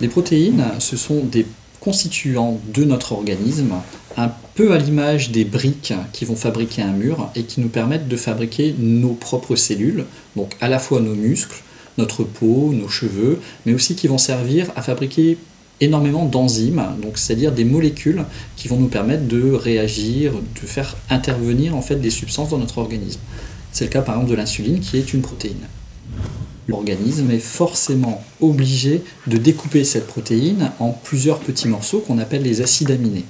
Les protéines, ce sont des constituants de notre organisme, un peu à l'image des briques qui vont fabriquer un mur et qui nous permettent de fabriquer nos propres cellules, donc à la fois nos muscles, notre peau, nos cheveux, mais aussi qui vont servir à fabriquer énormément d'enzymes, donc c'est-à-dire des molécules qui vont nous permettre de réagir, de faire intervenir en fait des substances dans notre organisme. C'est le cas par exemple de l'insuline qui est une protéine. L'organisme est forcément obligé de découper cette protéine en plusieurs petits morceaux qu'on appelle les acides aminés.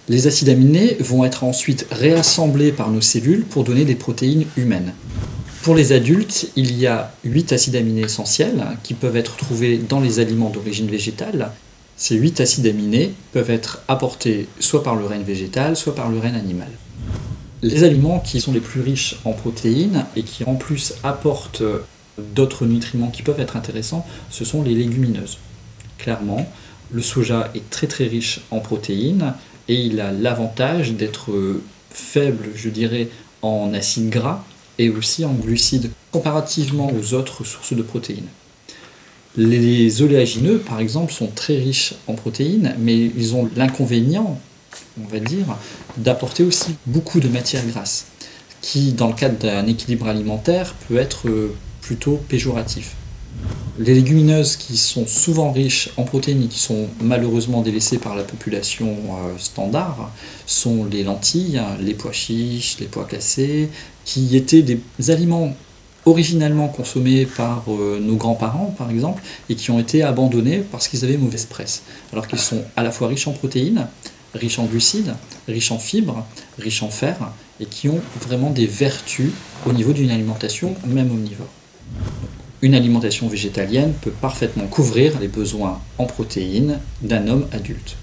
Les acides aminés vont être ensuite réassemblés par nos cellules pour donner des protéines humaines. Pour les adultes, il y a 8 acides aminés essentiels qui peuvent être trouvés dans les aliments d'origine végétale. Ces 8 acides aminés peuvent être apportés soit par le règne végétal, soit par le règne animal. Les aliments qui sont les plus riches en protéines et qui en plus apportent d'autres nutriments qui peuvent être intéressants, ce sont les légumineuses. Clairement, le soja est très très riche en protéines et il a l'avantage d'être faible, je dirais, en acides gras et aussi en glucides, comparativement aux autres sources de protéines. Les oléagineux, par exemple, sont très riches en protéines, mais ils ont l'inconvénient, on va dire, d'apporter aussi beaucoup de matières grasses, qui, dans le cadre d'un équilibre alimentaire, peut être plutôt péjoratif. Les légumineuses qui sont souvent riches en protéines et qui sont malheureusement délaissées par la population standard sont les lentilles, les pois chiches, les pois cassés, qui étaient des aliments originalement consommés par nos grands-parents par exemple et qui ont été abandonnés parce qu'ils avaient mauvaise presse, alors qu'ils sont à la fois riches en protéines, riches en glucides, riches en fibres, riches en fer et qui ont vraiment des vertus au niveau d'une alimentation même omnivore. Une alimentation végétalienne peut parfaitement couvrir les besoins en protéines d'un homme adulte.